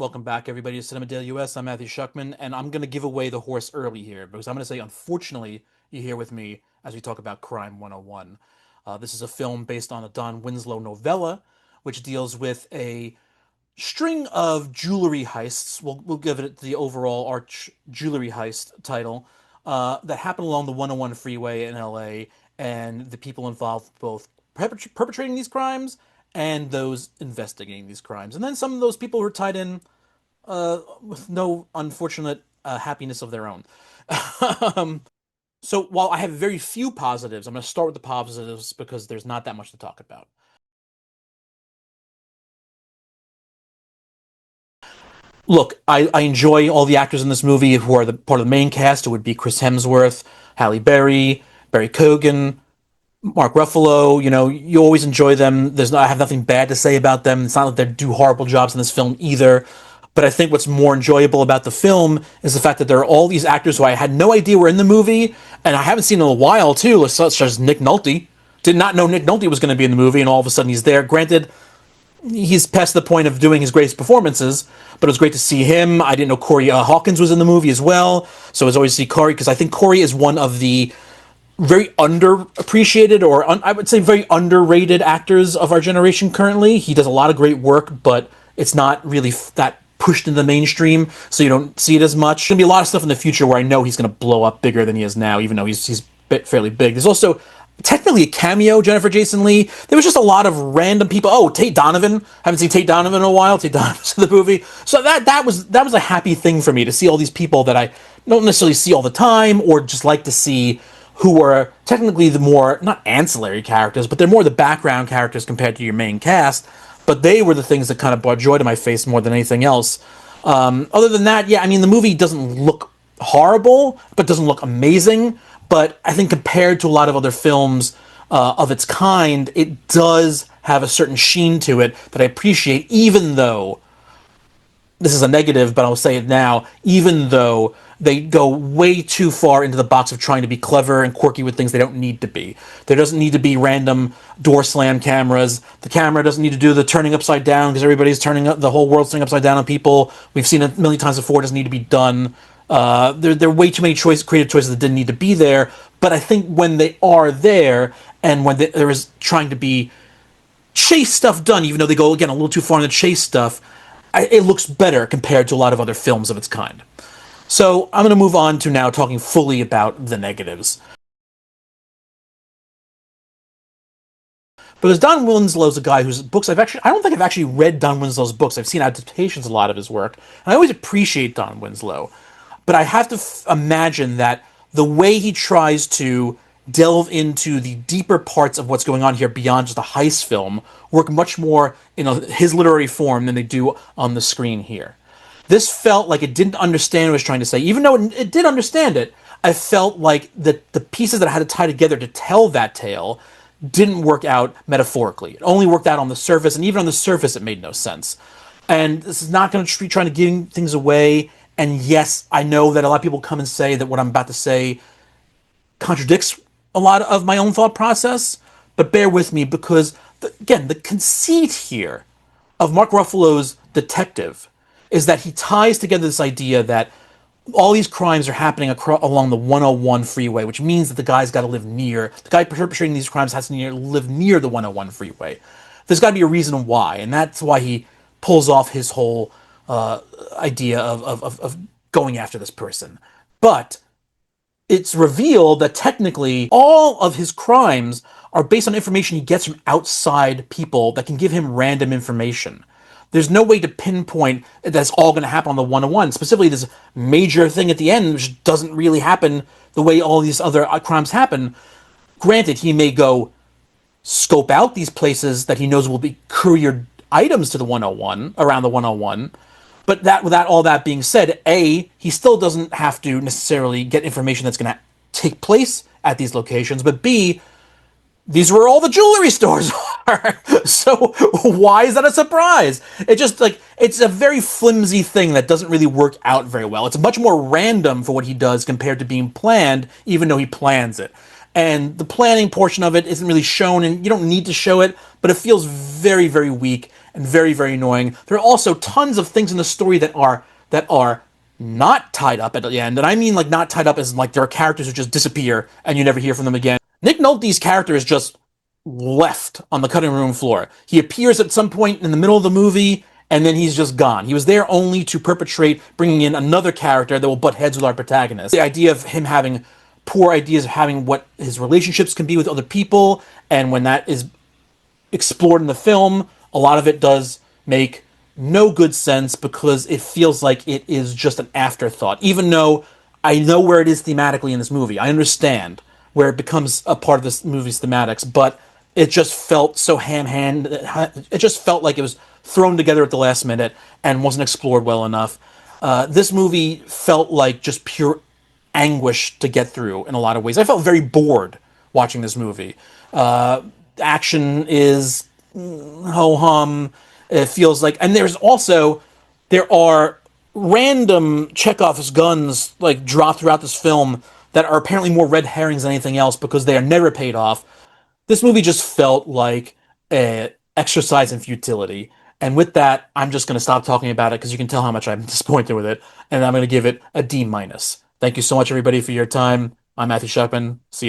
Welcome back, everybody, to Cinema Daily US. I'm Matthew Shuckman, and I'm going to give away the horse early here because I'm going to say, unfortunately, you're here with me as we talk about Crime 101. This is a film based on a Don Winslow novella, which deals with a string of jewelry heists. We'll give it the overall arch jewelry heist title that happen along the 101 freeway in LA, and the people involved both perpetrating these crimes and those investigating these crimes. And then some of those people were tied in with no unfortunate happiness of their own. um, so while I have very few positives, I'm going to start with the positives because there's not that much to talk about. Look, I enjoy all the actors in this movie who are the part of the main cast. It would be Chris Hemsworth, Halle Berry, Barry Keoghan, Mark Ruffalo. You know, you always enjoy them. I have nothing bad to say about them. It's not like they do horrible jobs in this film either. But I think what's more enjoyable about the film is the fact that there are all these actors who I had no idea were in the movie, and I haven't seen in a while too, such as Nick Nolte. Did not know Nick Nolte was going to be in the movie, and all of a sudden he's there. Granted, he's past the point of doing his greatest performances, but it was great to see him. I didn't know Corey Hawkins was in the movie as well, so it was always to see Corey, because I think Corey is one of the very underappreciated, or I would say very underrated actors of our generation currently. He does a lot of great work, but it's not really that pushed into the mainstream, so you don't see it as much. There's gonna be a lot of stuff in the future where I know he's gonna blow up bigger than he is now, even though he's fairly big. There's also technically a cameo, Jennifer Jason Leigh. There was just a lot of random people. Oh, Tate Donovan. Haven't seen Tate Donovan in a while. Tate Donovan's in the movie. So that was a happy thing for me to see all these people that I don't necessarily see all the time, or just like to see, who are technically the more, not ancillary characters, but they're more the background characters compared to your main cast. But they were the things that kind of brought joy to my face more than anything else. Other than that, yeah, I mean, the movie doesn't look horrible, but doesn't look amazing. But I think compared to a lot of other films of its kind, it does have a certain sheen to it that I appreciate, even though this is a negative, but I'll say it now, even though they go way too far into the box of trying to be clever and quirky with things they don't need to be. There doesn't need to be random door slam cameras. The camera doesn't need to do the turning upside down because everybody's turning up, the whole world's turning upside down on people. We've seen it a million times before. It doesn't need to be done. There are way too many creative choices that didn't need to be there. But I think when they are there, and when there is trying to be chase stuff done, even though they go, again, a little too far in the chase stuff, it looks better compared to a lot of other films of its kind. So I'm going to move on to now talking fully about the negatives. Because Don Winslow's a guy whose books I don't think I've actually read Don Winslow's books. I've seen adaptations of a lot of his work, and I always appreciate Don Winslow. But I have to imagine that the way he tries to delve into the deeper parts of what's going on here beyond just a heist film work much more in his literary form than they do on the screen here. This felt like it didn't understand what it was trying to say. Even though it did understand it, I felt like the pieces that I had to tie together to tell that tale didn't work out metaphorically. It only worked out on the surface, and even on the surface it made no sense. And this is not going to be trying to give things away. And yes, I know that a lot of people come and say that what I'm about to say contradicts a lot of my own thought process, but bear with me because, again, the conceit here of Mark Ruffalo's detective is that he ties together this idea that all these crimes are happening along the 101 freeway, which means that the guy's got to live near, the guy perpetrating these crimes has to live near the 101 freeway. There's got to be a reason why, and that's why he pulls off his whole idea of going after this person. But it's revealed that technically all of his crimes are based on information he gets from outside people that can give him random information. There's no way to pinpoint that's all going to happen on the 101. Specifically, this major thing at the end, which doesn't really happen the way all these other crimes happen. Granted, he may go scope out these places that he knows will be couriered items to the 101, around the 101. But with all that being said, A, he still doesn't have to necessarily get information that's going to take place at these locations. But B, these were all the jewelry stores are. So why is that a surprise? It's a very flimsy thing that doesn't really work out very well. It's much more random for what he does compared to being planned, even though he plans it. and the planning portion of it isn't really shown, and you don't need to show it, but it feels very, very weak and very, very annoying. There are also tons of things in the story that are not tied up at the end, and I mean like not tied up as like there are characters who just disappear and you never hear from them again. Nick Nolte's character is just left on the cutting room floor. He appears at some point in the middle of the movie, and then he's just gone. He was there only to perpetrate bringing in another character that will butt heads with our protagonist. The idea of him having poor ideas of having what his relationships can be with other people, and when that is explored in the film, a lot of it does make no good sense because it feels like it is just an afterthought. Even though I know where it is thematically in this movie, I understand where it becomes a part of this movie's thematics, but it just felt so ham-handed. It just felt like it was thrown together at the last minute and wasn't explored well enough. This movie felt like just pure anguish to get through in a lot of ways. I felt very bored watching this movie. Action is ho hum. It feels like, and there are random Chekhov's guns like dropped throughout this film that are apparently more red herrings than anything else because they are never paid off. This movie just felt like an exercise in futility. And with that, I'm just going to stop talking about it because you can tell how much I'm disappointed with it. And I'm going to give it a D minus. Thank you so much, everybody, for your time. I'm Matthew Shepin. See you next.